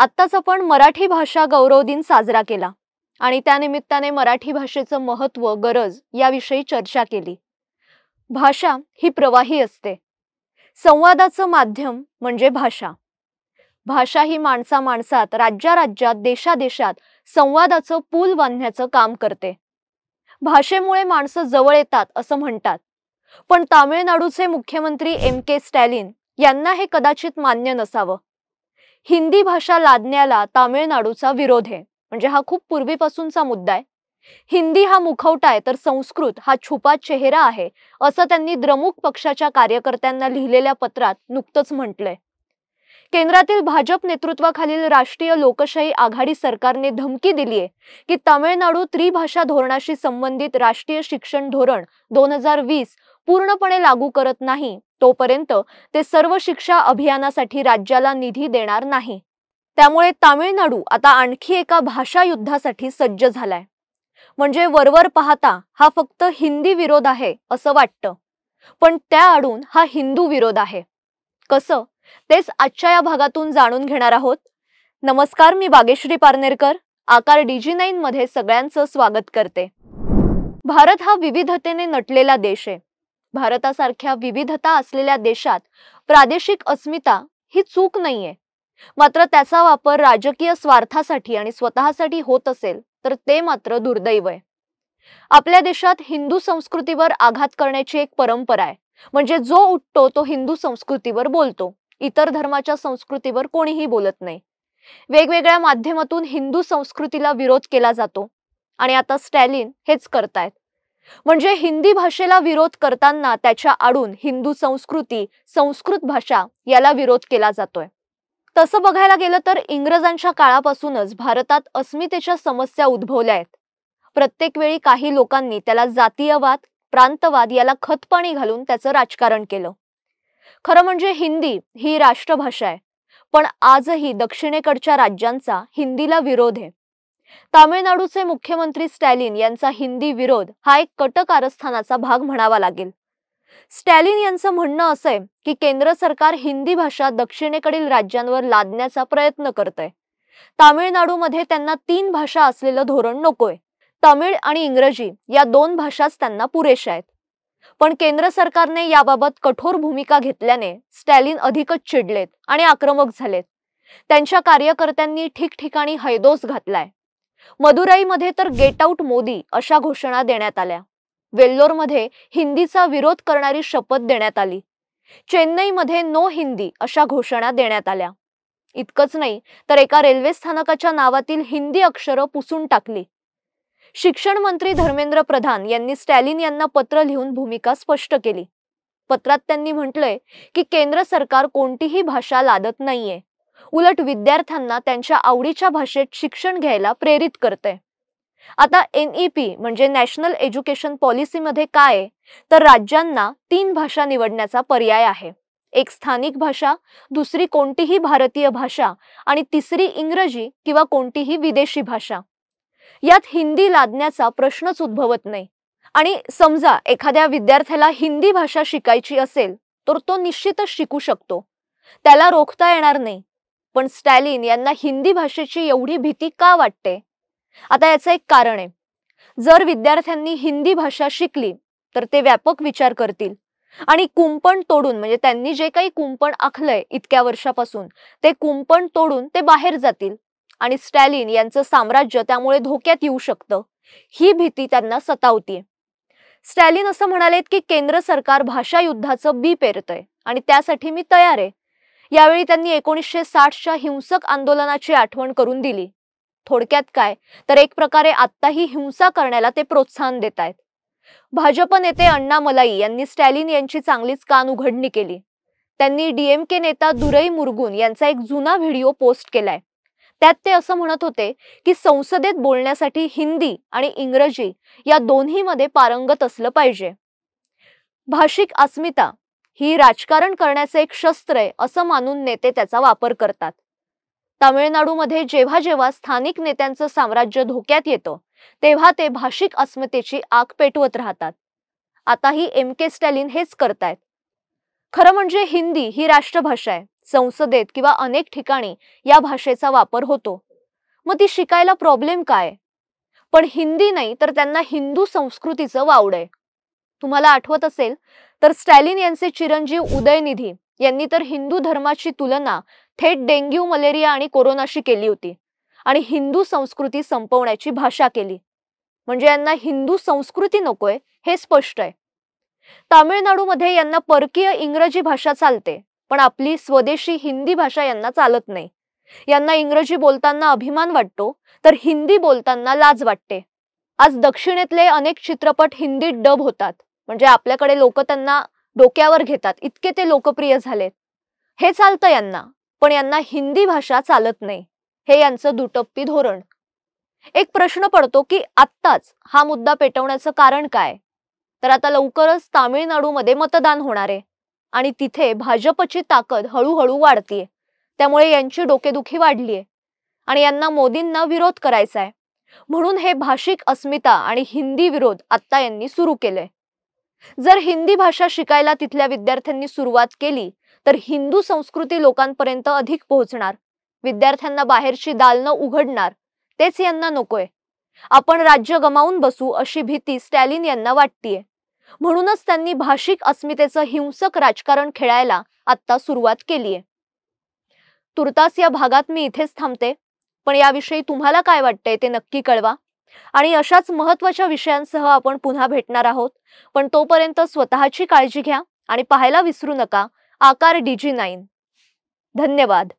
आत्ताच आपण मराठी भाषा गौरव दिन साजरा केला आणि त्या निमित्ताने मराठी भाषेचं महत्त्व, गरज याविषयी चर्चा केली। भाषा ही प्रवाही असते। संवादाचं माध्यम म्हणजे भाषा। भाषा ही माणसा-माणसात, राज्या-राज्यात, देशा-देशात संवादाचं पूल बांधण्याचं काम करते। भाषेमुळे माणसं जवळ येतात असं म्हणतात, पण तामिळनाडूचे मुख्यमंत्री के स्टॅलिन यांना हे कदाचित मान्य नसावं। हिंदी भाषा लादण्याला तामिळनाडूचा विरोध आहे, म्हणजे हा खूप पूर्वीपासूनचा मुद्दा आहे। हिंदी हा मुखवटा आहे तर संस्कृत हा छुपा चेहरा आहे, असं त्यांनी द्रमुक पक्षाच्या कार्यकर्त्यांना लिहिलेल्या पत्रात नुकतंच म्हटलंय। केंद्रातील भाजप नेतृत्वाखालील राष्ट्रीय लोकशाही आघाडी सरकारने धमकी दिली आहे की तामिळनाडू त्रिभाषा धोरणाशी संबंधित राष्ट्रीय शिक्षण धोरण 2020 पूर्णपणे लागू करत नाही तोपर्यंत ते सर्व शिक्षा अभियानासाठी राज्याला निधी देणार नाही। त्यामुळे तामिळनाडू आता आणखी एका भाषा युद्धासाठी सज्ज झालाय। म्हणजे वरवर पाहता हा फक्त हिंदी विरोध आहे असं वाटतं, पण त्या आडून हा हिंदू विरोध आहे। कसं तेच आजच्या या भागातून जाणून घेणार आहोत। नमस्कार, मी बागेश्री पारनेरकर आकार DG9 मध्ये सगळ्यांचं स्वागत करते। भारत हा विविधतेने नटलेला देश आहे। भारतासारख्या विविधता असलेल्या देशात प्रादेशिक अस्मिता ही चूक नाहीये, मात्र त्याचा वापर राजकीय स्वार्थासाठी आणि स्वतःसाठी होत असेल तर ते मात्र दुर्दैव आहे। आपल्या देशात हिंदू संस्कृतीवर आघात करण्याची एक परंपरा आहे, म्हणजे जो उठतो तो हिंदू संस्कृतीवर बोलतो, इतर धर्माच्या संस्कृतीवर कोणीही बोलत नाही। वेगवेगळ्या माध्यमातून हिंदू संस्कृतीला विरोध केला जातो आणि आता स्टॅलिन हेच करतायत। म्हणजे हिंदी भाषेला विरोध करताना त्याच्या आडून हिंदू संस्कृती, संस्कृत भाषा याला विरोध केला जातोय। तसं बघायला गेलं तर इंग्रजांच्या काळापासूनच भारतात अस्मितेच्या समस्या उद्भवल्या आहेत। प्रत्येक वेळी काही लोकांनी त्याला जातीयवाद, प्रांतवाद याला खतपाणी घालून त्याचं राजकारण केलं। खरं म्हणजे हिंदी ही राष्ट्रभाषा आहे, पण आजही दक्षिणेकडच्या राज्यांचा हिंदीला विरोध आहे। तामिळनाडूचे मुख्यमंत्री स्टॅलिन यांचा हिंदी विरोध हा एक कट कारस्थानाचा भाग म्हणावा लागेल। स्टॅलिन यांचं म्हणणं असं आहे की केंद्र सरकार हिंदी भाषा दक्षिणेकडील राज्यांवर लादण्याचा प्रयत्न करतंय। तामिळनाडूमध्ये त्यांना 3 भाषा असलेलं धोरण नकोय। तमिळ आणि इंग्रजी या 2 भाषाच त्यांना पुरेशा आहेत। पण केंद्र सरकारने याबाबत कठोर भूमिका घेतल्याने स्टॅलिन अधिकच चिडलेत आणि आक्रमक झालेत। त्यांच्या कार्यकर्त्यांनी ठिकठिकाणी हैदोस घातलाय। मदुराईमध्ये तर गेट आउट मोदी अशा घोषणा देण्यात आल्या। वेल्लोरमध्ये हिंदीचा विरोध करणारी शपथ देण्यात आली। चेन्नईमध्ये नो हिंदी अशा घोषणा देण्यात आल्या। इतकंच नाही तर एका रेल्वे स्थानकाच्या नावातील हिंदी अक्षरं पुसून टाकली। शिक्षण मंत्री धर्मेंद्र प्रधान यांनी स्टॅलिन यांना पत्र लिहून भूमिका स्पष्ट केली। पत्रात त्यांनी म्हटलंय की केंद्र सरकार कोणतीही भाषा लादत नाहीये, उलट विद्यार्थ्यांना त्यांच्या आवडीच्या भाषेत शिक्षण घ्यायला प्रेरित करते। आता NEP म्हणजे नॅशनल एज्युकेशन पॉलिसीमध्ये काय आहे तर राज्यांना 3 भाषा निवडण्याचा पर्याय आहे। एक स्थानिक भाषा, दुसरी कोणतीही भारतीय भाषा आणि तिसरी इंग्रजी किंवा कोणतीही विदेशी भाषा। यात हिंदी लादण्याचा प्रश्नच उद्भवत नाही। आणि समजा एखाद्या विद्यार्थ्याला हिंदी भाषा शिकायची असेल तर तो निश्चितच शिकू शकतो, त्याला रोखता येणार नाही। पण स्टॅलिन यांना हिंदी भाषेची एवढी भीती का वाटते? आता याचं एक कारण आहे। जर विद्यार्थ्यांनी हिंदी भाषा शिकली तर ते व्यापक विचार करतील आणि कुंपण तोडून, म्हणजे त्यांनी जे काही कुंपण आखलंय इतक्या वर्षापासून ते कुंपण तोडून ते बाहेर जातील आणि स्टॅलिन यांचं साम्राज्य त्यामुळे धोक्यात येऊ शकतं, ही भीती त्यांना सतावतीये। स्टॅलिन असं म्हणालेत की केंद्र सरकार भाषा युद्धाचं बी पेरतंय आणि त्यासाठी मी तयार आहे। यावेळी त्यांनी 1960च्या हिंसक आंदोलनाची आठवण करून दिली। थोडक्यात काय तर एक प्रकारे आत्ताही हिंसा करण्याला ते प्रोत्साहन देतायत। भाजप नेते अण्णामलाई यांनी स्टॅलिन यांची चांगलीच कान उघडणी केली। त्यांनी DMK नेता दुरई मुरगुन यांचा एक जुना व्हिडिओ पोस्ट केलाय। त्यात ते असं म्हणत होते की संसदेत बोलण्यासाठी हिंदी आणि इंग्रजी या दोन्हीमध्ये पारंगत असलं पाहिजे। भाषिक अस्मिता ही राजकारण करण्याचे एक शस्त्र आहे असं मानून नेते त्याचा वापर करतात। तामिळनाडूमध्ये जेव्हा जेव्हा स्थानिक नेत्यांचं साम्राज्य धोक्यात येतं तेव्हा ते भाषिक अस्मितेची आग पेटवत राहतात। आताही के स्टॅलिन हेच करतायत। खरं म्हणजे हिंदी ही राष्ट्रभाषा आहे संसदेत किंवा अनेक ठिकाणी या भाषेचा वापर होतो. मग ती शिकायला प्रॉब्लेम काय? पण हिंदी नाही तर त्यांना हिंदू संस्कृतीचं वावड आहे. तुम्हाला आठवत असेल तर स्टॅलिन यांचे चिरंजीव उदयनिधी यांनी तर हिंदू धर्माची तुलना थेट डेंग्यू, मलेरिया आणि कोरोनाशी केली होती आणि हिंदू संस्कृती संपवण्याची भाषा केली. म्हणजे यांना हिंदू संस्कृती नकोय हे स्पष्ट आहे. तामिळनाडूमध्ये यांना परकीय इंग्रजी भाषा चालते, पण आपली स्वदेशी हिंदी भाषा यांना चालत नाही. यांना इंग्रजी बोलताना अभिमान वाटतो तर हिंदी बोलताना लाज वाटते. आज दक्षिणेतले अनेक चित्रपट हिंदीत डब होतात, म्हणजे आपल्याकडे लोक त्यांना डोक्यावर घेतात, इतके ते लोकप्रिय झालेत. हे चालतं यांना, पण यांना हिंदी भाषा चालत नाही. हे यांचं दुटप्पी धोरण. एक प्रश्न पडतो की आत्ताच हा मुद्दा पेटवण्याचं कारण काय? तर आता लवकरच तामिळनाडूमध्ये मतदान होणार आहे आणि तिथे भाजपची ताकद हळूहळू वाढतीये. त्यामुळे यांची डोकेदुखी वाढलीये आणि यांना मोदींना विरोध करायचा आहे. म्हणून हे भाषिक अस्मिता आणि हिंदी विरोध आता यांनी सुरू केलंय. जर हिंदी भाषा शिकायला तिथल्या विद्यार्थ्यांनी सुरुवात केली तर हिंदू संस्कृती लोकांपर्यंत अधिक पोहोचणार. विद्यार्थ्यांना बाहेरची दालनं उघडणार. तेच यांना नकोय. आपण राज्य गमावून बसू अशी भीती स्टॅलिन यांना वाटतीये. म्हणूनच त्यांनी भाषिक अस्मितेचं हिंसक राजकारण खेळायला आता सुरुवात केलीये. तुर्तास या भागात मी इथेच थांबते, पण याविषयी तुम्हाला काय वाटतंय ते नक्की कळवा आणि अशाच महत्त्वाच्या विषयांसह आपण पुन्हा भेटणार आहोत. पण तोपर्यंत स्वतःची काळजी घ्या आणि पाहायला विसरू नका आकार DG9. धन्यवाद.